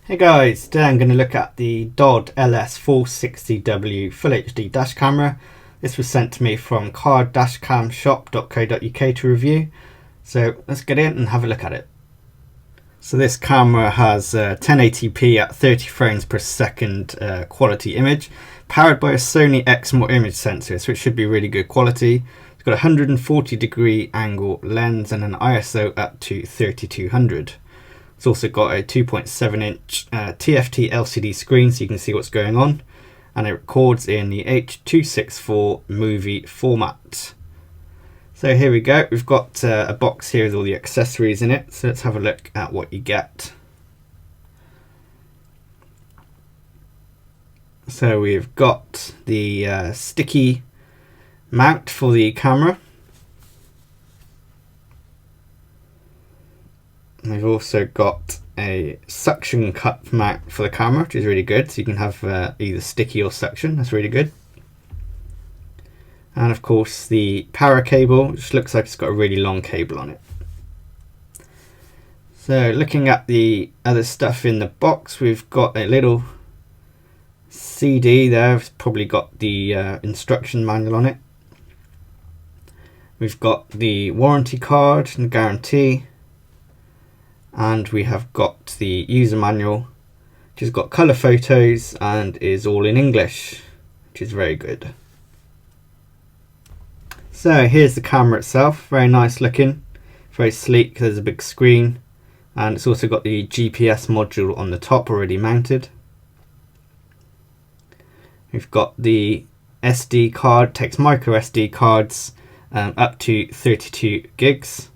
Hey guys, today I'm going to look at the DOD LS460w Full HD dash camera. This was sent to me from car-camshop.co.uk to review. So let's get in and have a look at it. So this camera has 1080p at 30 frames per second quality image, powered by a Sony Exmor image sensor, so it should be really good quality. It's got a 140-degree angle lens and an ISO up to 3200. It's also got a 2.7-inch TFT LCD screen so you can see what's going on, and it records in the H.264 movie format. So here we go, we've got a box here with all the accessories in it, so let's have a look at what you get. So we've got the sticky mount for the camera. We've also got a suction cup mount for the camera, which is really good, so you can have either sticky or suction. That's really good. And of course the power cable, which looks like it's got a really long cable on it. So looking at the other stuff in the box, we've got a little CD there. It's probably got the instruction manual on it. We've got the warranty card and guarantee. And we have got the user manual, which has got colour photos and is all in English, which is very good. So here's the camera itself, very nice looking, very sleek. There's a big screen, and it's also got the GPS module on the top already mounted. We've got the SD card, takes micro SD cards up to 32 gigs.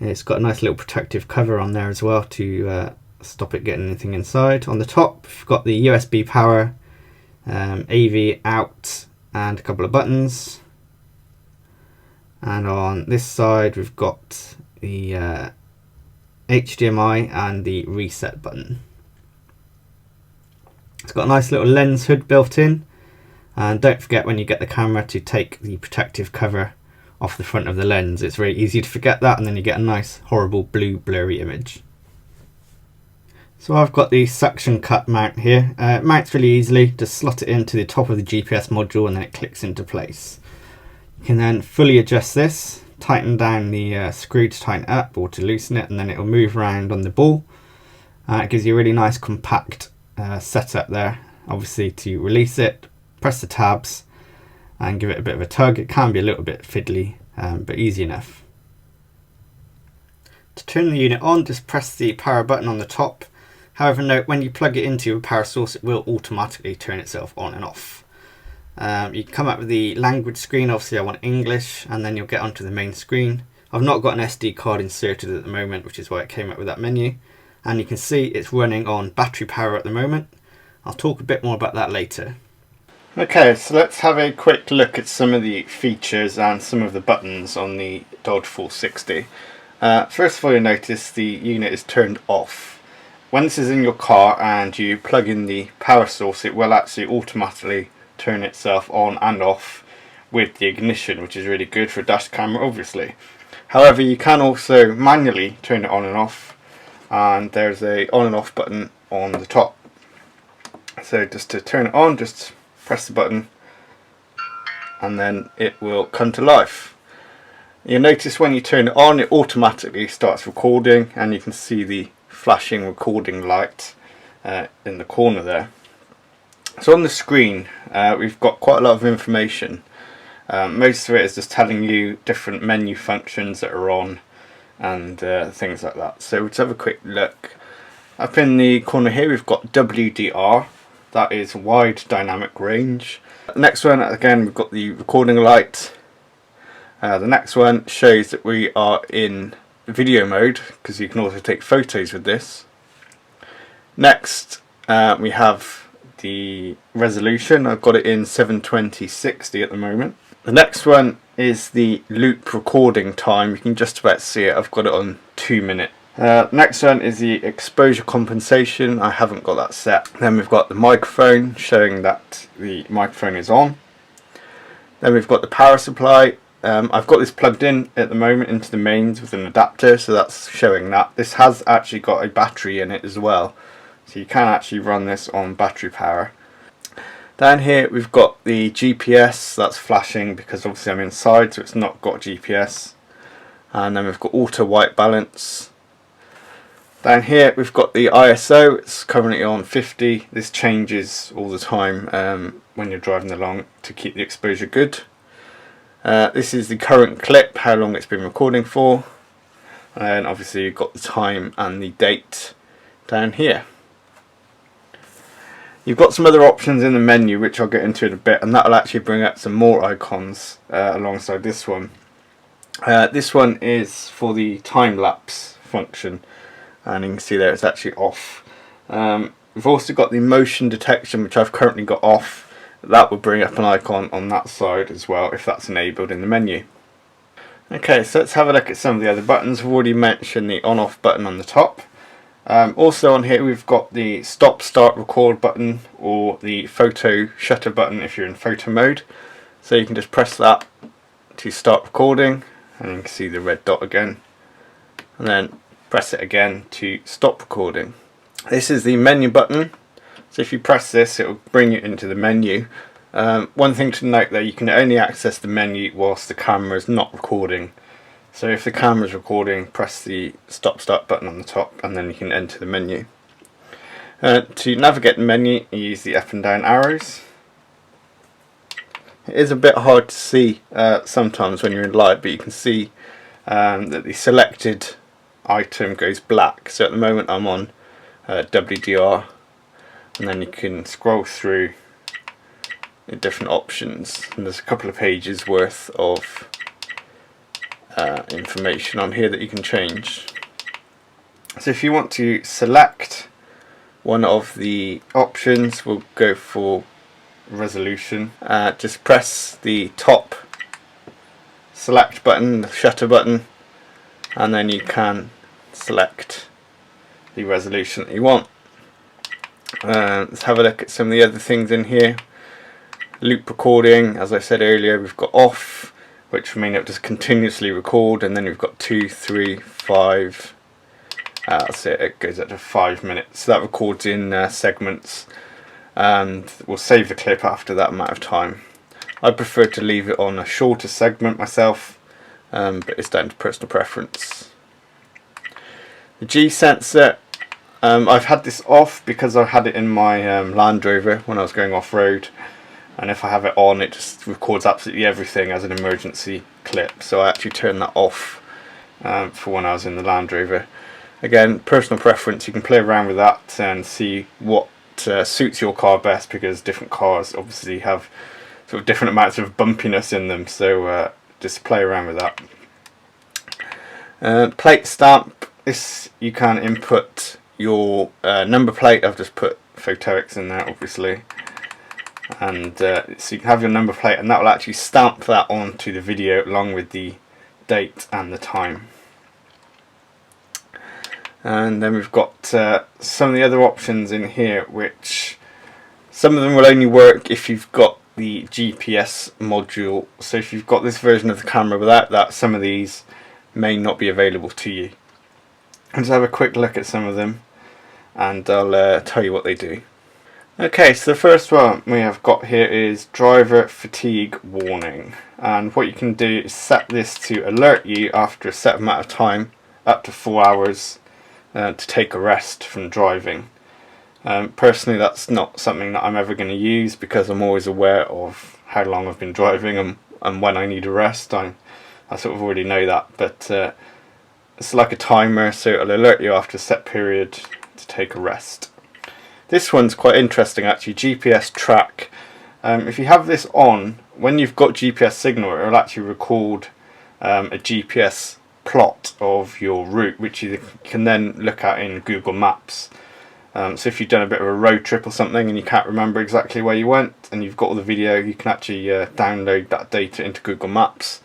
It's got a nice little protective cover on there as well to stop it getting anything inside. On the top, we've got the USB power, AV out, and a couple of buttons. And on this side, we've got the HDMI and the reset button. It's got a nice little lens hood built in. And don't forget when you get the camera to take the protective cover off the front of the lens. It's very easy to forget that, and then you get a nice horrible blue blurry image. So I've got the suction cup mount here. It mounts really easily. Just slot it into the top of the GPS module and then it clicks into place. You can then fully adjust this, tighten down the screw to tighten it up or to loosen it, and then it will move around on the ball. It gives you a really nice compact setup there. Obviously, to release it, press the tabs and give it a bit of a tug. It can be a little bit fiddly, but easy enough. To turn the unit on, just press the power button on the top. However, note when you plug it into a power source, it will automatically turn itself on and off. You can come up with the language screen. Obviously I want English, and then you'll get onto the main screen. I've not got an SD card inserted at the moment, which is why it came up with that menu. And you can see it's running on battery power at the moment. I'll talk a bit more about that later. Okay, so let's have a quick look at some of the features and some of the buttons on the DOD 460. First of all, you'll notice the unit is turned off. When this is in your car and you plug in the power source, it will actually automatically turn itself on and off with the ignition, which is really good for a dash camera, obviously. However, you can also manually turn it on and off, and there's a on and off button on the top. So just to turn it on, just press the button and then it will come to life. You'll notice when you turn it on, it automatically starts recording, and you can see the flashing recording light in the corner there. So on the screen we've got quite a lot of information. Most of it is just telling you different menu functions that are on and things like that. So let's have a quick look. Up in the corner here we've got WDR. That is wide dynamic range. The next one, again, we've got the recording light. The next one shows that we are in video mode, because you can also take photos with this. Next we have the resolution. I've got it in 720/60 at the moment. The next one is the loop recording time. You can just about see it. I've got it on 2 minutes. Next one is the exposure compensation. I haven't got that set. Then we've got the microphone, showing that the microphone is on. Then we've got the power supply. I've got this plugged in at the moment into the mains with an adapter, so that's showing that. This has actually got a battery in it as well, so you can actually run this on battery power. Down here we've got the GPS, that's flashing because obviously I'm inside, so it's not got GPS. And then we've got auto white balance. Down here we've got the ISO, it's currently on 50. This changes all the time when you're driving along to keep the exposure good. This is the current clip, how long it's been recording for. And obviously you've got the time and the date down here. You've got some other options in the menu which I'll get into in a bit, and that'll actually bring up some more icons alongside this one. This one is for the time lapse function, and you can see there it's actually off. We've also got the motion detection, which I've currently got off. That will bring up an icon on that side as well if that's enabled in the menu. Okay, so let's have a look at some of the other buttons. I've already mentioned the on-off button on the top. Also on here we've got the stop, start, record button, or the photo shutter button if you're in photo mode. So you can just press that to start recording, and you can see the red dot again, and then press it again to stop recording. This is the menu button, so if you press this it will bring you into the menu. One thing to note though, you can only access the menu whilst the camera is not recording. So if the camera is recording, press the stop start button on the top and then you can enter the menu. To navigate the menu, you use the up and down arrows. It is a bit hard to see sometimes when you're in light, but you can see that the selected item goes black. So at the moment I'm on WDR, and then you can scroll through the different options, and there's a couple of pages worth of information on here that you can change. So if you want to select one of the options, we'll go for resolution. Just press the top select button, the shutter button, and then you can select the resolution that you want. Let's have a look at some of the other things in here. Loop recording, as I said earlier, we've got off, which will mean it just continuously record, and then we've got 2, 3, 5. That's it. It goes up to 5 minutes. So that records in segments, and we'll save the clip after that amount of time. I prefer to leave it on a shorter segment myself, but it's down to personal preference. The G sensor, I've had this off because I had it in my Land Rover when I was going off-road, and if I have it on it just records absolutely everything as an emergency clip, so I actually turned that off for when I was in the Land Rover. Again, personal preference, you can play around with that and see what suits your car best, because different cars obviously have sort of different amounts of bumpiness in them, so just play around with that. Plate stamp, this you can input your number plate. I've just put photoics in there obviously, and so you can have your number plate and that will actually stamp that onto the video along with the date and the time. And then we've got some of the other options in here, which some of them will only work if you've got the GPS module. So if you've got this version of the camera without that, some of these may not be available to you. Let's have a quick look at some of them and I'll tell you what they do. Okay, so the first one we have got here is driver fatigue warning, and what you can do is set this to alert you after a set amount of time, up to 4 hours, to take a rest from driving. Personally, that's not something that I'm ever going to use because I'm always aware of how long I've been driving and when I need a rest. I sort of already know that, but it's like a timer, so it'll alert you after a set period to take a rest. This one's quite interesting actually, GPS track. If you have this on, when you've got GPS signal, it will actually record a GPS plot of your route, which you can then look at in Google Maps. So if you've done a bit of a road trip or something and you can't remember exactly where you went and you've got all the video, you can actually download that data into Google Maps,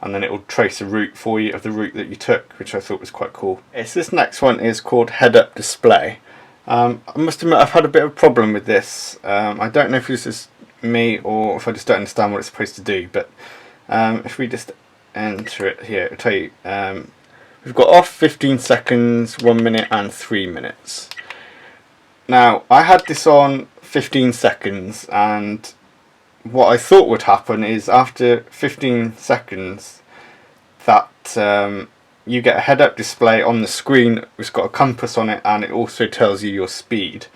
and then it will trace a route for you of the route that you took, which I thought was quite cool. Okay, so this next one is called head-up display. I must admit I've had a bit of a problem with this. I don't know if this is me or if I just don't understand what it's supposed to do, but if we just enter it here, I'll tell you. We've got off 15 seconds, 1 minute and 3 minutes. Now, I had this on 15 seconds, and what I thought would happen is after 15 seconds that you get a head-up display on the screen. It's got a compass on it, and it also tells you your speed.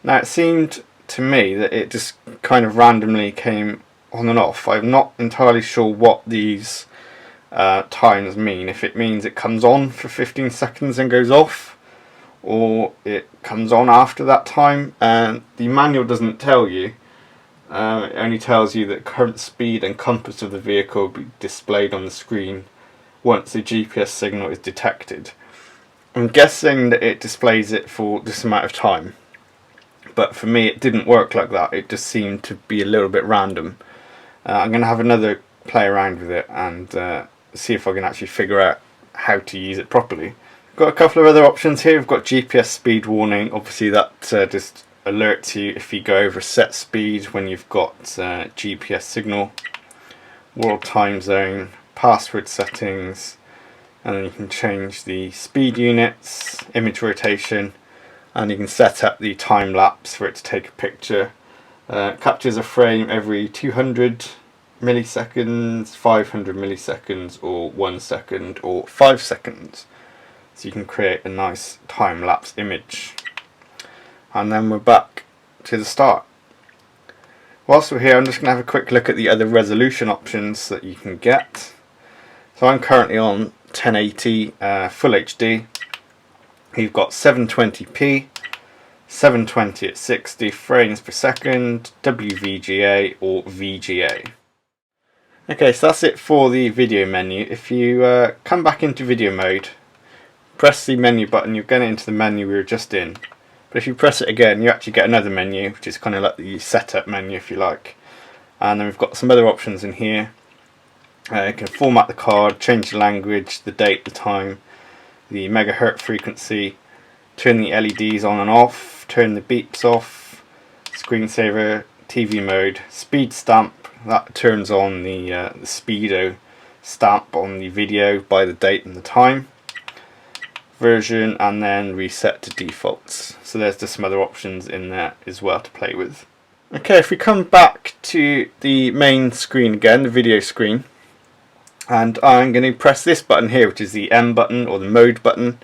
Now, it seemed to me that it just kind of randomly came on and off. I'm not entirely sure what these times mean. If it means it comes on for 15 seconds and goes off, or it comes on after that time. And the manual doesn't tell you. It only tells you that current speed and compass of the vehicle will be displayed on the screen once the GPS signal is detected. I'm guessing that it displays it for this amount of time, but for me it didn't work like that. It just seemed to be a little bit random. I'm going to have another play around with it and see if I can actually figure out how to use it properly. Got a couple of other options here. We've got GPS speed warning. Obviously that just alerts you if you go over a set speed when you've got GPS signal. World time zone, password settings, and then you can change the speed units, image rotation, and you can set up the time lapse for it to take a picture. Captures a frame every 200 milliseconds, 500 milliseconds, or 1 second, or 5 seconds. So you can create a nice time-lapse image. And then we're back to the start. Whilst we're here, I'm just going to have a quick look at the other resolution options that you can get. So I'm currently on 1080 Full HD. You've got 720p, 720 at 60 frames per second, WVGA or VGA. Okay, so that's it for the video menu. If you come back into video mode, press the menu button, you'll get into the menu we were just in. But if you press it again, you actually get another menu, which is kind of like the setup menu if you like. And then we've got some other options in here. You can format the card, change the language, the date, the time, the megahertz frequency, turn the LEDs on and off, turn the beeps off, screensaver, TV mode, speed stamp, that turns on the speedo stamp on the video by the date and the time. Version, and then reset to defaults. So there's just some other options in there as well to play with. Okay, if we come back to the main screen again, the video screen, and I'm going to press this button here, which is the M button or the mode button,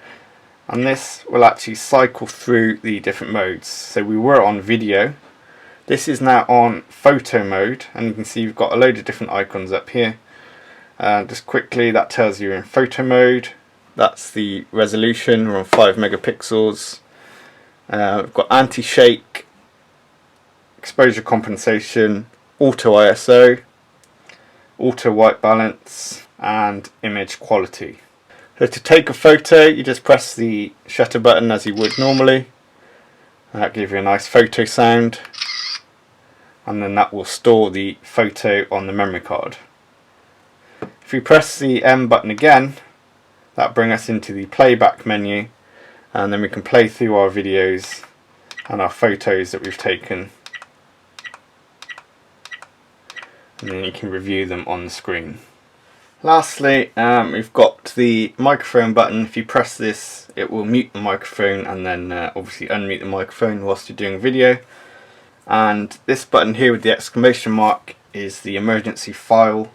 and this will actually cycle through the different modes. So we were on video, this is now on photo mode, and you can see you've got a load of different icons up here. Just quickly, that tells you you're in photo mode. That's the resolution, we're on 5 megapixels. We've got anti-shake, exposure compensation, auto ISO, auto white balance, and image quality. So to take a photo, you just press the shutter button as you would normally. That'll give you a nice photo sound, and then that will store the photo on the memory card. If we press the M button again, that brings us into the playback menu, and then we can play through our videos and our photos that we've taken, and then you can review them on the screen. Lastly, we've got the microphone button. If you press this, it will mute the microphone and then obviously unmute the microphone whilst you're doing video. And this button here with the exclamation mark is the emergency file.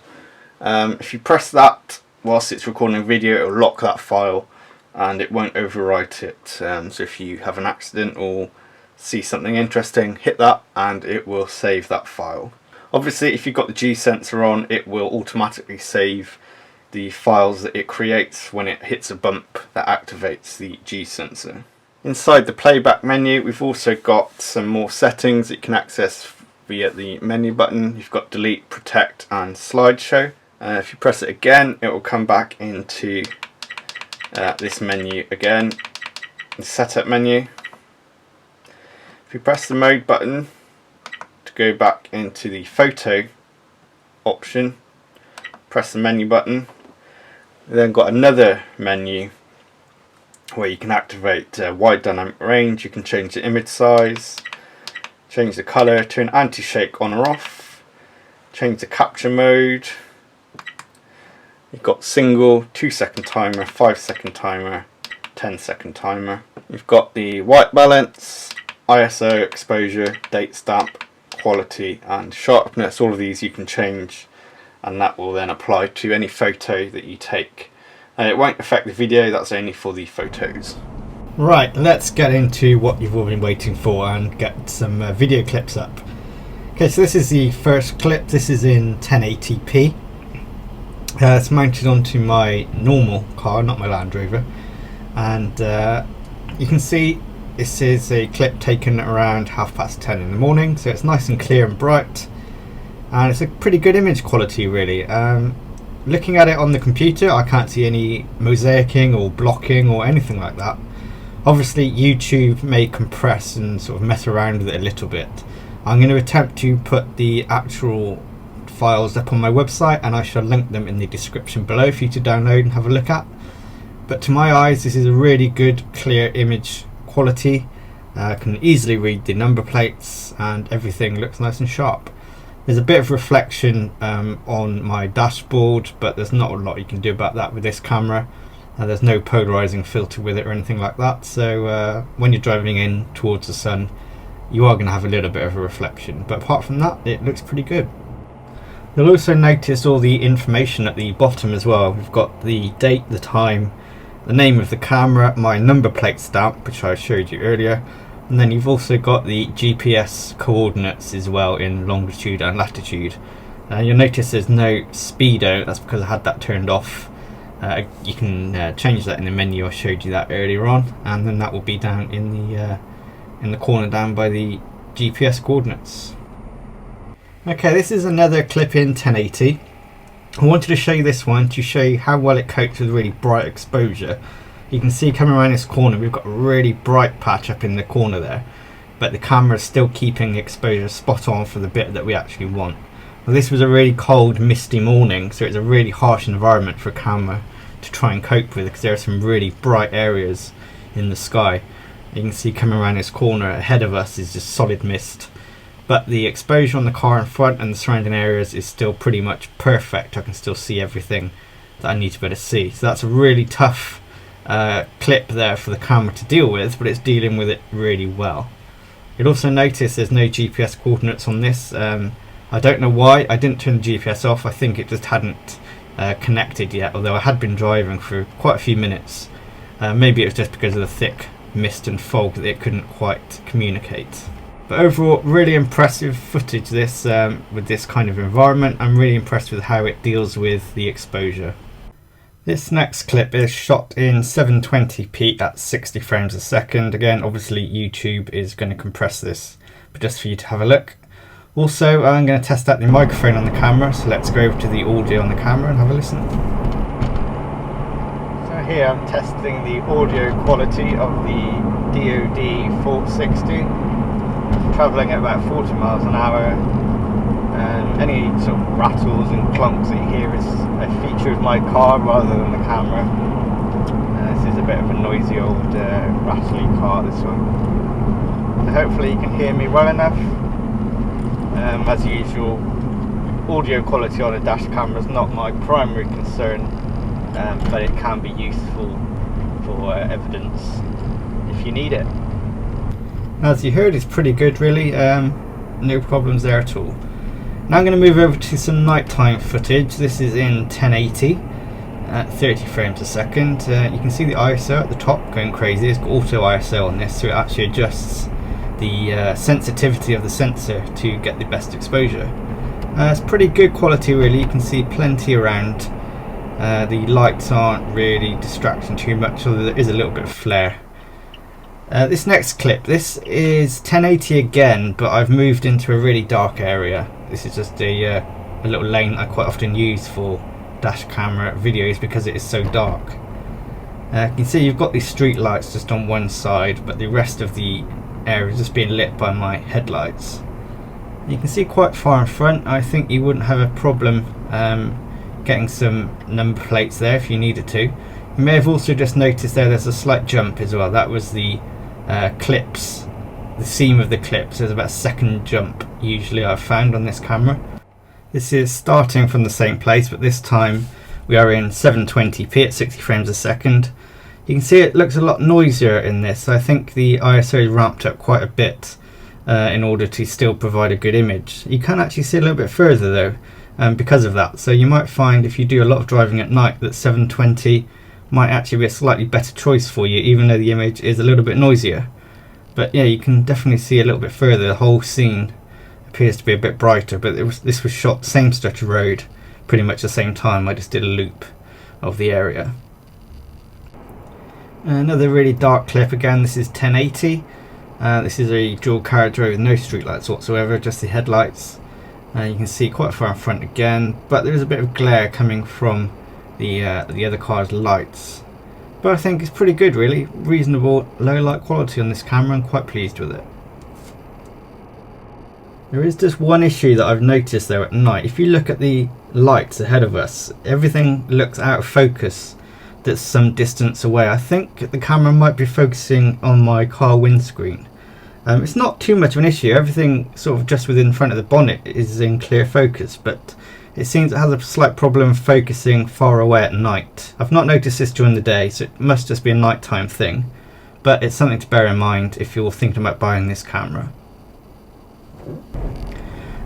If you press that whilst it's recording video, it will lock that file and it won't overwrite it. So if you have an accident or see something interesting, hit that and it will save that file. Obviously, if you've got the G sensor on, it will automatically save the files that it creates when it hits a bump that activates the G sensor. Inside the playback menu, we've also got some more settings that you can access via the menu button. You've got delete, protect and slideshow. If you press it again, it will come back into this menu again, the setup menu. If you press the mode button to go back into the photo option, press the menu button. We've then got another menu where you can activate wide dynamic range. You can change the image size, change the color, turn anti-shake on or off, change the capture mode. You've got single, 2-second timer, 5-second timer, 10-second timer. You've got the white balance, ISO, exposure, date stamp, quality and sharpness. All of these you can change, and that will then apply to any photo that you take. It won't affect the video, that's only for the photos. Right, let's get into what you've all been waiting for and get some video clips up. Okay, so this is the first clip. This is in 1080p. It's mounted onto my normal car, not my Land Rover, and you can see this is a clip taken around 10:30 in the morning, so it's nice and clear and bright, and it's a pretty good image quality really. Looking at it on the computer, I can't see any mosaicing or blocking or anything like that. Obviously YouTube may compress and sort of mess around with it a little bit. I'm going to attempt to put the actual files up on my website, and I shall link them in the description below for you to download and have a look at. But to my eyes, this is a really good clear image quality. I can easily read the number plates and everything looks nice and sharp. There's a bit of reflection on my dashboard, but there's not a lot you can do about that with this camera. There's no polarizing filter with it or anything like that, so when you're driving in towards the sun, you are going to have a little bit of a reflection, but apart from that it looks pretty good. You'll also notice all the information at the bottom as well. We've got the date, the time, the name of the camera, my number plate stamp which I showed you earlier, and then you've also got the GPS coordinates as well in longitude and latitude. You'll notice there's no speedo, that's because I had that turned off. You can change that in the menu, I showed you that earlier on, and then that will be down in the corner down by the GPS coordinates. Okay, this is another clip in 1080. I wanted to show you this one to show you how well it copes with really bright exposure. You can see coming around this corner we've got a really bright patch up in the corner there, but the camera is still keeping the exposure spot on for the bit that we actually want. Well, this was a really cold, misty morning, so it's a really harsh environment for a camera to try and cope with, because there are some really bright areas in the sky. You can see coming around this corner ahead of us is just solid mist, but the exposure on the car in front and the surrounding areas is still pretty much perfect. I can still see everything that I need to be able to see. So that's a really tough clip there for the camera to deal with, but it's dealing with it really well. You'll also notice there's no GPS coordinates on this. I don't know why. I didn't turn the GPS off. I think it just hadn't connected yet, although I had been driving for quite a few minutes. Maybe it was just because of the thick mist and fog that it couldn't quite communicate. But overall, really impressive footage this with this kind of environment. I'm really impressed with how it deals with the exposure. This next clip is shot in 720p at 60 frames a second. Again, obviously YouTube is going to compress this, but just for you to have a look. Also, I'm going to test out the microphone on the camera, so let's go over to the audio on the camera and have a listen. So here I'm testing the audio quality of the DOD 460. Travelling at about 40 miles an hour, and any sort of rattles and clunks that you hear is a feature of my car rather than the camera. This is a bit of a noisy old rattly car, this one. So hopefully you can hear me well enough. As usual, audio quality on a dash camera is not my primary concern, but it can be useful for evidence if you need it. As you heard, it's pretty good really, no problems there at all. Now I'm going to move over to some nighttime footage. This is in 1080 at 30 frames a second. You can see the ISO at the top going crazy. It's got auto ISO on this, so it actually adjusts the sensitivity of the sensor to get the best exposure. It's pretty good quality really, you can see plenty around. The lights aren't really distracting too much, although there is a little bit of flare. This next clip, this is 1080 again, but I've moved into a really dark area. This is just a little lane I quite often use for dash camera videos because it is so dark. You can see you've got these street lights just on one side, but the rest of the area is just being lit by my headlights. You can see quite far in front. I think you wouldn't have a problem getting some number plates there if you needed to. You may have also just noticed there's a slight jump as well. That was the clips, the seam of the clips. There's about a second jump usually I've found on this camera. This is starting from the same place, but this time we are in 720p at 60 frames a second. You can see it looks a lot noisier in this. I think the ISO is ramped up quite a bit in order to still provide a good image. You can actually see a little bit further though because of that. So you might find if you do a lot of driving at night that 720 might actually be a slightly better choice for you, even though the image is a little bit noisier. But yeah, you can definitely see a little bit further. The whole scene appears to be a bit brighter, but this was shot same stretch of road, pretty much the same time. I just did a loop of the area. Another really dark clip again. This is 1080. This is a dual carriageway with no streetlights whatsoever, just the headlights. You can see quite far in front again, but there is a bit of glare coming from the other car's lights. But I think it's pretty good, really. Reasonable low light quality on this camera. I'm quite pleased with it. There is just one issue that I've noticed though at night. If you look at the lights ahead of us, everything looks out of focus that's some distance away. I think the camera might be focusing on my car windscreen. It's not too much of an issue. Everything sort of just within front of the bonnet is in clear focus, but it seems it has a slight problem focusing far away at night. I've not noticed this during the day, so it must just be a nighttime thing, but it's something to bear in mind if you're thinking about buying this camera.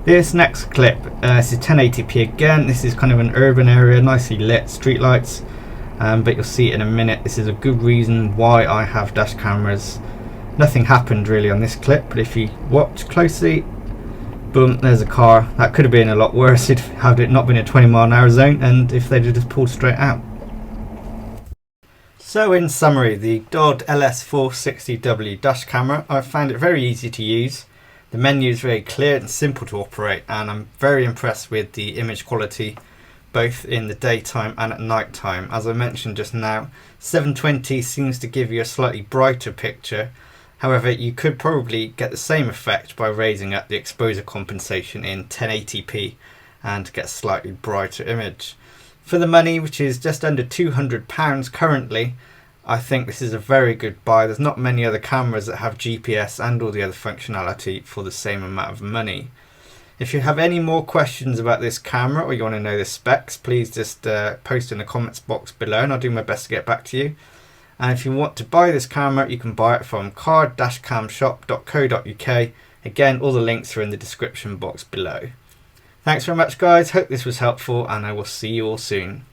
This next clip, this is 1080p again. This is kind of an urban area, nicely lit, streetlights, but you'll see in a minute. This is a good reason why I have dash cameras. Nothing happened really on this clip, but if you watch closely, boom, there's a car. That could have been a lot worse had it not been a 20-mile-an-hour zone, and if they'd have just pulled straight out. So in summary, the DOD LS460w dash camera, I've found it very easy to use. The menu is very clear and simple to operate, and I'm very impressed with the image quality both in the daytime and at night time. As I mentioned just now, 720 seems to give you a slightly brighter picture. However, you could probably get the same effect by raising up the exposure compensation in 1080p and get a slightly brighter image. For the money, which is just under £200 currently, I think this is a very good buy. There's not many other cameras that have GPS and all the other functionality for the same amount of money. If you have any more questions about this camera or you want to know the specs, please just post in the comments box below and I'll do my best to get back to you. And if you want to buy this camera, you can buy it from card-camshop.co.uk. Again, all the links are in the description box below. Thanks very much guys, hope this was helpful and I will see you all soon.